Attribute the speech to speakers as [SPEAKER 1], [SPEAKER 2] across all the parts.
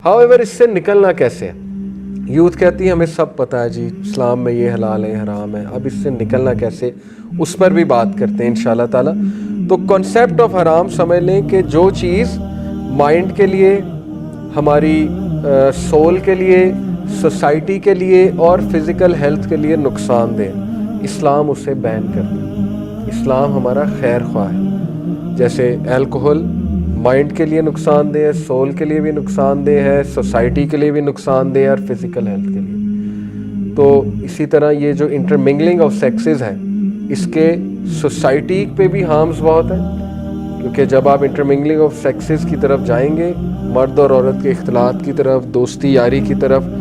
[SPEAKER 1] However इससे निकलना कैसे है? यूथ कहती है हमें सब पता है जी, इस्लाम में ये हलाल है हराम है, अब इससे निकलना कैसे, उस पर भी बात करते हैं इंशाल्लाह ताला। तो कॉन्सेप्ट ऑफ हराम समझ लें कि जो चीज़ माइंड के लिए, हमारी सोल के लिए, सोसाइटी के लिए और फिज़िकल हेल्थ के लिए नुकसानदेह, इस्लाम उसे बैन करता है। इस्लाम हमारा खैर ख्वाह है। जैसे अल्कोहल माइंड के लिए नुकसानदेह है, सोल के लिए भी नुकसानदेह है, सोसाइटी के लिए भी नुकसानदेह है और फिज़िकल हेल्थ के लिए। तो इसी तरह ये जो इंटरमिंगलिंग ऑफ सेक्सेस है, इसके सोसाइटी पे भी हार्म्स बहुत है, क्योंकि जब आप इंटरमिंगलिंग ऑफ सेक्सेस की तरफ जाएंगे, मर्द और औरत के इख्तिलात की तरफ, दोस्ती यारी की तरफ,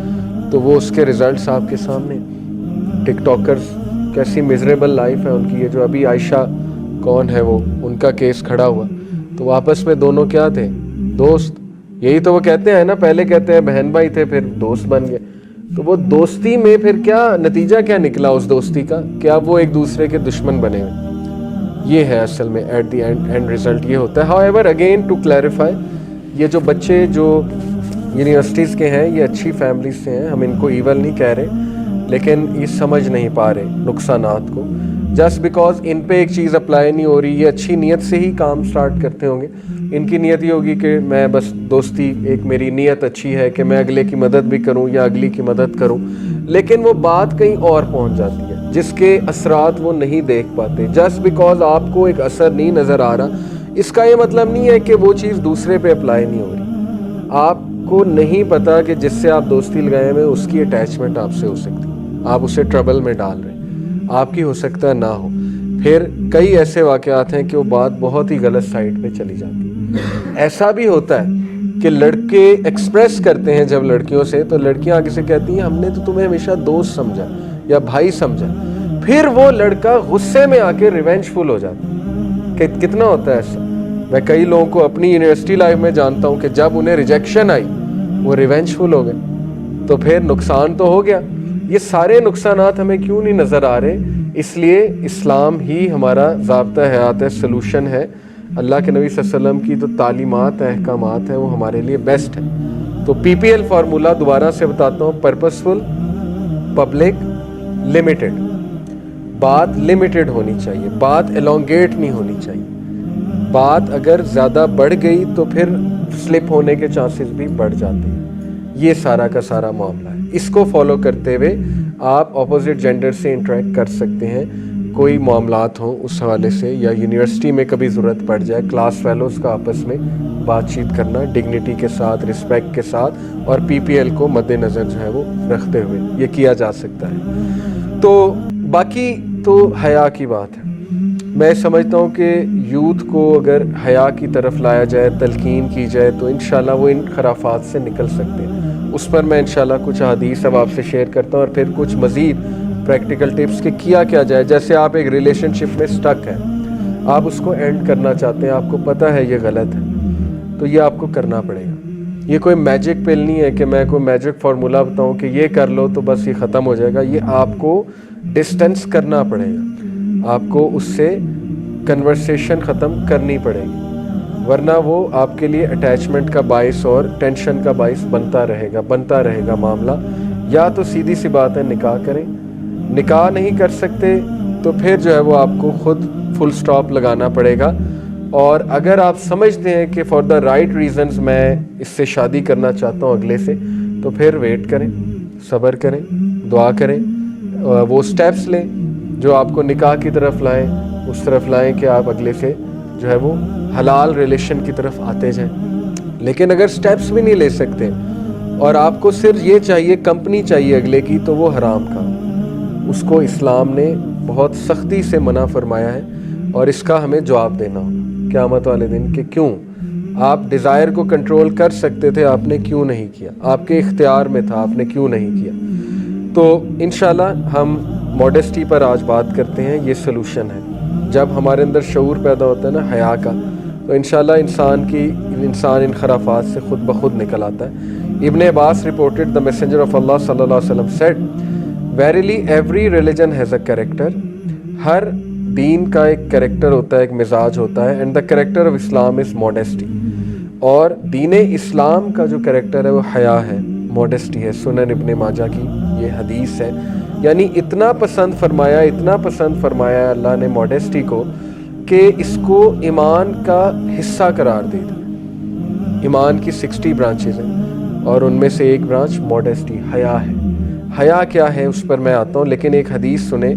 [SPEAKER 1] तो वो उसके रिज़ल्ट्स आपके सामने। टिकटॉकर्स कैसी मिजरेबल लाइफ है उनकी। ये जो अभी आयशा कौन है वो, उनका केस खड़ा हुआ, तो आपस में दोनों क्या थे? दोस्त। यही तो वो कहते हैं ना, पहले कहते हैं बहन भाई थे फिर दोस्त बन गए। तो वो दोस्ती में फिर क्या नतीजा क्या निकला उस दोस्ती का? क्या वो एक दूसरे के दुश्मन बने हुए? ये है असल में एट द एंड रिजल्ट ये होता है। हाउएवर अगेन टू क्लैरिफाई, ये जो बच्चे जो यूनिवर्सिटीज़ के हैं, ये अच्छी फैमिलीज से हैं, हम इनको ईवल नहीं कह रहे, लेकिन ये समझ नहीं पा रहे नुकसानात को। जस्ट बिकॉज इन पे एक चीज़ अप्लाई नहीं हो रही, ये अच्छी नीयत से ही काम स्टार्ट करते होंगे। इनकी नीयत ये होगी कि मैं बस दोस्ती, एक मेरी नीयत अच्छी है कि मैं अगले की मदद भी करूं या अगली की मदद करूं, लेकिन वो बात कहीं और पहुंच जाती है जिसके असरात वो नहीं देख पाते। जस्ट बिकॉज आपको एक असर नहीं नज़र आ रहा, इसका ये मतलब नहीं है कि वो चीज़ दूसरे पे अप्लाई नहीं हो रही। आपको नहीं पता कि जिससे आप दोस्ती लगाए हुए उसकी अटैचमेंट आपसे हो सकती है, आप उसे ट्रबल में डाल रहे हैं, आपकी हो सकता है ना हो। फिर कई ऐसे वाक़यात हैं कि वो बात बहुत ही गलत साइड पे चली जाती है। ऐसा भी होता है कि लड़के एक्सप्रेस करते हैं जब लड़कियों से, तो लड़कियां आगे से कहती हैं हमने तो तुम्हें हमेशा दोस्त समझा या भाई समझा। फिर वो लड़का गुस्से में आके रिवेंजफुल हो जाता है। कितना होता है ऐसा? मैं कई लोगों को अपनी यूनिवर्सिटी लाइफ में जानता हूँ कि जब उन्हें रिजेक्शन आई वो रिवेंजफुल हो गए, तो फिर नुकसान तो हो गया। ये सारे नुकसानात हमें क्यों नहीं नज़र आ रहे? इसलिए इस्लाम ही हमारा ज़ाब्ता हयात है, सलूशन है। अल्लाह के नबी सल्लल्लाहु अलैहि वसल्लम की जो तालीमात है, अहकामात हैं, वो हमारे लिए बेस्ट है। तो PPL फार्मूला दोबारा से बताता हूँ, पर्पसफुल, पब्लिक, लिमिटेड। बात लिमिटेड होनी चाहिए, बात एलोंगेट नहीं होनी चाहिए। बात अगर ज़्यादा बढ़ गई तो फिर स्लिप होने के चांसेस भी बढ़ जाते हैं। ये सारा का सारा मामला है। इसको फॉलो करते हुए आप अपोजिट जेंडर से इंटरेक्ट कर सकते हैं, कोई मामलात हों उस हवाले से, या यूनिवर्सिटी में कभी ज़रूरत पड़ जाए, क्लास फेलोज़ का आपस में बातचीत करना डिग्निटी के साथ, रिस्पेक्ट के साथ और PPL को मद्देनज़र जो है वो रखते हुए ये किया जा सकता है। तो बाकी तो हया की बात है। मैं समझता हूँ कि यूथ को अगर हया की तरफ लाया जाए, तलकीन की जाए, तो इंशाल्लाह वो इन खराफात से निकल सकते हैं। उस पर मैं इंशाल्लाह कुछ हदीस अब आपसे शेयर करता हूँ और फिर कुछ मज़ीद प्रैक्टिकल टिप्स के किया क्या जाए। जैसे आप एक रिलेशनशिप में स्टक हैं, आप उसको एंड करना चाहते हैं, आपको पता है ये गलत है, तो ये आपको करना पड़ेगा। ये कोई मैजिक पिल नहीं है कि मैं कोई मैजिक फार्मूला बताऊँ कि ये कर लो तो बस ये ख़त्म हो जाएगा। ये आपको डिस्टेंस करना पड़ेगा, आपको उससे कन्वर्सेशन ख़त्म करनी पड़ेगी, वरना वो आपके लिए अटैचमेंट का बाइस और टेंशन का बाइस बनता रहेगा मामला। या तो सीधी सी बात है, निकाह करें। निकाह नहीं कर सकते तो फिर जो है वो आपको खुद फुल स्टॉप लगाना पड़ेगा। और अगर आप समझते हैं कि फॉर द राइट रीज़न्स मैं इससे शादी करना चाहता हूँ अगले से, तो फिर वेट करें, सब्र करें, दुआ करें, वो स्टेप्स लें जो आपको निकाह की तरफ लाएं, उस तरफ लाएं कि आप अगले से जो है वो हलाल रिलेशन की तरफ आते जाएं। लेकिन अगर स्टेप्स भी नहीं ले सकते और आपको सिर्फ ये चाहिए, कंपनी चाहिए अगले की, तो वो हराम का, उसको इस्लाम ने बहुत सख्ती से मना फरमाया है और इसका हमें जवाब देना होगा क़यामत वाले दिन कि क्यों। आप डिज़ायर को कंट्रोल कर सकते थे, आपने क्यों नहीं किया? आपके इख्तियार में था, आपने क्यों नहीं किया? तो इंशाल्लाह हम मॉडेस्टी पर आज बात करते हैं। ये सलूशन है। जब हमारे अंदर शऊर पैदा होता है ना हया का, तो इंशाल्लाह इंसान इन खराफात से खुद ब खुद निकल आता है। Ibn Abbas reported the messenger of Allah सल्लल्लाहु अलैहि वसल्लम said, verily every religion has a character. हर दीन का एक कैरेक्टर होता है, एक मिजाज होता है। And the character of Islam is modesty. اور دین اسلام کا جو کریکٹر ہے وہ حیا ہے، موڈسٹی ہے۔ سنن ابن ماجہ کی یہ حدیث ہے، یعنی اتنا پسند فرمایا اللہ نے موڈسٹی کو کہ اس کو ایمان کا حصہ قرار دے دیا۔ ایمان کی 60 برانچز ہیں اور ان میں سے ایک برانچ موڈسٹی، حیا ہے۔ حیا کیا ہے اس پر میں آتا ہوں، لیکن ایک حدیث سنیں۔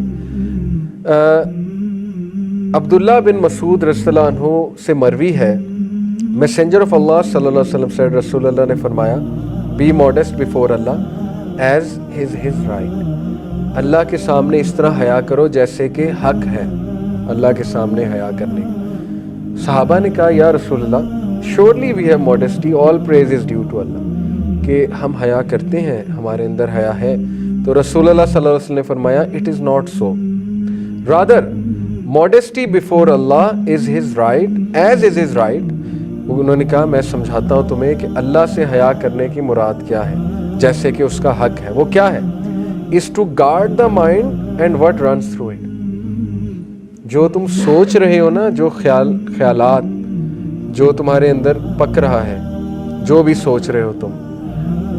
[SPEAKER 1] عبداللہ بن مسعود رضی اللہ عنہ سے مروی ہے، میسنجر آف اللہ صلی اللہ علیہ وسلم سے رسول اللہ نے فرمایا، be modest before Allah as his right, اللہ کے سامنے اس طرح حیا کرو جیسے کہ حق ہے اللہ کے سامنے حیا کرنے کا۔ صحابہ نے کہا یا رسول اللہ surely we have modesty, all praise is due to Allah, کہ ہم حیا کرتے ہیں، ہمارے اندر حیا ہے۔ تو رسول اللہ صلی اللہ علیہ وسلم نے فرمایا it is not so, rather modesty before Allah is his right as is his right۔ انہوں نے کہا میں سمجھاتا ہوں تمہیں کہ اللہ سے حیا کرنے کی مراد کیا ہے، جیسے کہ اس کا حق ہے۔ وہ کیا ہے؟ is to guard the mind and what runs through it۔ جو تم سوچ رہے ہو نا، جو خیالات جو تمہارے اندر پک رہا ہے، جو بھی سوچ رہے ہو تم،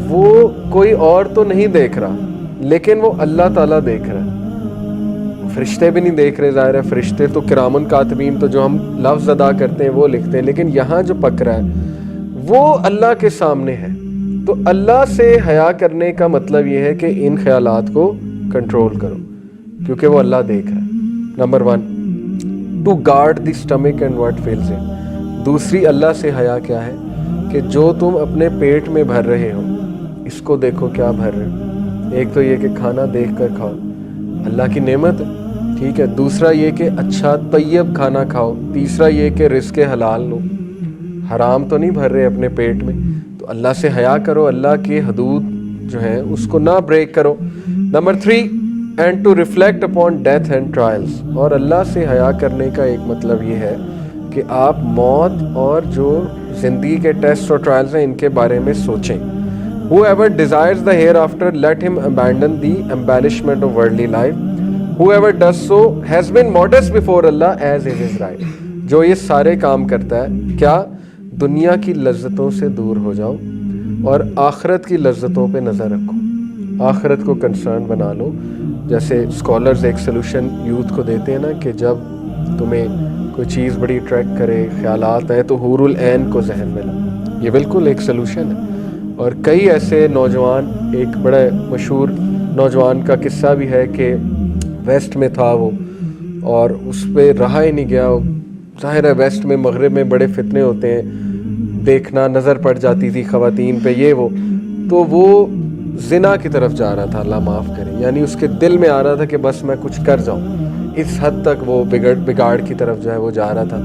[SPEAKER 1] وہ کوئی اور تو نہیں دیکھ رہا، لیکن وہ اللہ تعالیٰ دیکھ رہا ہے۔ فرشتے بھی نہیں دیکھ رہے، ظاہر ہے فرشتے تو کرامن کاتبین تو جو ہم لفظ ادا کرتے ہیں وہ لکھتے ہیں، لیکن یہاں جو پک رہا ہے وہ اللہ کے سامنے ہے۔ تو اللہ سے حیا کرنے کا مطلب یہ ہے کہ ان خیالات کو کنٹرول کرو، کیونکہ وہ اللہ دیکھ رہا ہے۔ Number 1 to guard the stomach and what fills it. دوسری اللہ سے حیا کیا ہے کہ جو تم اپنے پیٹ میں بھر رہے ہو اس کو دیکھو کیا بھر رہے ہو۔ ایک تو یہ کہ کھانا دیکھ کر کھاؤ، اللہ کی نعمت ہے، ٹھیک ہے۔ دوسرا یہ کہ اچھا طیب کھانا کھاؤ۔ تیسرا یہ کہ رزق حلال لو، حرام تو نہیں بھر رہے اپنے پیٹ میں۔ تو اللہ سے حیا کرو، اللہ کے حدود جو ہیں اس کو نہ بریک کرو۔ Number 3 and to reflect upon death and trials. اور اللہ سے حیا کرنے کا ایک مطلب یہ ہے کہ آپ موت اور جو زندگی کے ٹیسٹ اور ٹرائلز ہیں ان کے بارے میں سوچیں۔ Whoever desires the hereafter, let him abandon the embellishment of worldly life. Whoever does so has been modest before Allah as is his right۔ جو یہ سارے کام کرتا ہے، کیا دنیا کی لذتوں سے دور ہو جاؤ اور آخرت کی لذتوں پہ نظر رکھو، آخرت کو کنسرن بنا لو۔ جیسے اسکالرز ایک سلوشن یوتھ کو دیتے ہیں نا کہ جب تمہیں کوئی چیز بڑی اٹریکٹ کرے، خیالات آئے، تو حور العین کو ذہن میں لاؤ۔ یہ بالکل ایک سلوشن ہے۔ اور کئی ایسے نوجوان، ایک بڑا مشہور نوجوان کا قصہ بھی ہے کہ ویسٹ میں تھا وہ، اور اس پہ رہا ہی نہیں گیا۔ ظاہر ہے ویسٹ میں، مغرب میں بڑے فتنے ہوتے ہیں، دیکھنا نظر پڑ جاتی تھی خواتین پہ، یہ وہ، تو وہ زنا کی طرف جا رہا تھا، اللہ معاف کرے، یعنی اس کے دل میں آ رہا تھا کہ بس میں کچھ کر جاؤں، اس حد تک وہ بگاڑ کی طرف جو ہے وہ جا رہا تھا۔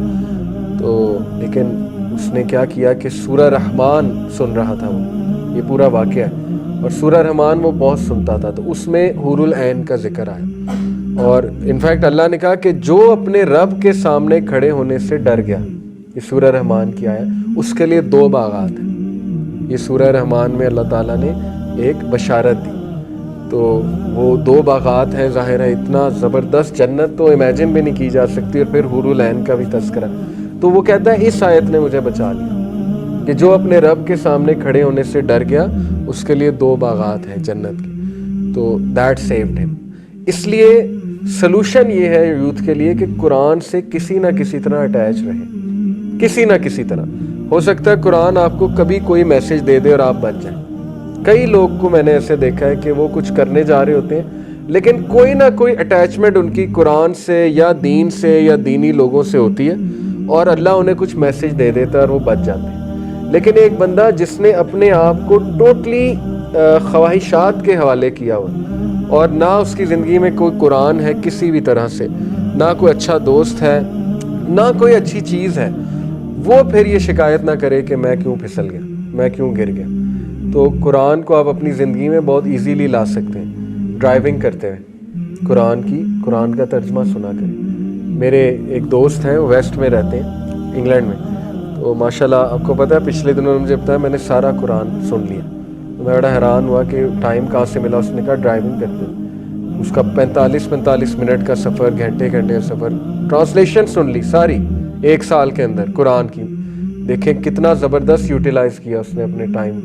[SPEAKER 1] تو لیکن اس نے کیا کیا کہ سورہ رحمان سن رہا تھا، وہ یہ پورا واقعہ ہے، اور سورہ رحمان وہ بہت سنتا تھا، تو اس میں حور العین کا ذکر آیا۔ اور انفیکٹ اللہ نے کہا کہ جو اپنے رب کے سامنے کھڑے ہونے سے ڈر گیا، یہ سورہ رحمان کی آیا، اس کے لیے 2 باغات ہیں۔ یہ سورہ رحمان میں اللہ تعالیٰ نے ایک بشارت دی، تو وہ 2 باغات ہیں۔ ظاہر ہے اتنا زبردست جنت تو امیجن بھی نہیں کی جا سکتی، اور پھر حور العین کا بھی تذکرہ۔ تو وہ کہتا ہے اس آیت نے مجھے بچا لیا کہ جو اپنے رب کے سامنے کھڑے ہونے سے ڈر گیا اس کے لیے 2 باغات ہیں جنت کے، تو دیٹ سیوڈ ہم۔ اس لیے سلوشن یہ ہے یوتھ کے لیے کہ قرآن سے کسی نہ کسی طرح اٹیچ رہیں، کسی نہ کسی طرح۔ ہو سکتا ہے قرآن آپ کو کبھی کوئی میسج دے دے اور آپ بچ جائیں۔ کئی لوگ کو میں نے ایسے دیکھا ہے کہ وہ کچھ کرنے جا رہے ہوتے ہیں، لیکن کوئی نہ کوئی اٹیچمنٹ ان کی قرآن سے یا دین سے یا دینی لوگوں سے ہوتی ہے، اور اللہ انہیں کچھ میسج دے دیتا ہے اور وہ بچ جاتے ہیں۔ لیکن ایک بندہ جس نے اپنے آپ کو ٹوٹلی خواہشات کے حوالے کیا ہوا، اور نہ اس کی زندگی میں کوئی قرآن ہے کسی بھی طرح سے، نہ کوئی اچھا دوست ہے، نہ کوئی اچھی چیز ہے، وہ پھر یہ شکایت نہ کرے کہ میں کیوں پھسل گیا، میں کیوں گر گیا۔ تو قرآن کو آپ اپنی زندگی میں بہت ایزیلی لا سکتے ہیں، ڈرائیونگ کرتے ہوئے قرآن کا ترجمہ سنا کریں۔ میرے ایک دوست ہیں، وہ ویسٹ میں رہتے ہیں، انگلینڈ میں، تو ماشاءاللہ آپ کو پتہ ہے پچھلے دنوں نے مجھے بتایا میں نے سارا قرآن سن لیا۔ تو میں بڑا حیران ہوا کہ ٹائم کہاں سے ملا۔ اس نے کہا ڈرائیونگ کرتے ہیں، اس کا 45 منٹ کا سفر، گھنٹے کا سفر، ٹرانسلیشن سن لی ساری 1 سال کے اندر قرآن کی۔ دیکھیں کتنا زبردست یوٹیلائز کیا اس نے اپنے ٹائم.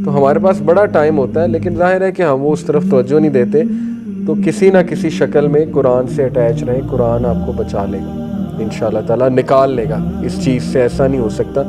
[SPEAKER 1] تو ہمارے پاس بڑا ٹائم ہوتا ہے لیکن ظاہر ہے کہ ہم وہ اس طرف توجہ نہیں دیتے. تو کسی نہ کسی شکل میں قرآن سے اٹیچ رہیں, قرآن آپ کو بچا لے گا انشاءاللہ تعالیٰ, نکال لے گا اس چیز سے, ایسا نہیں ہو سکتا.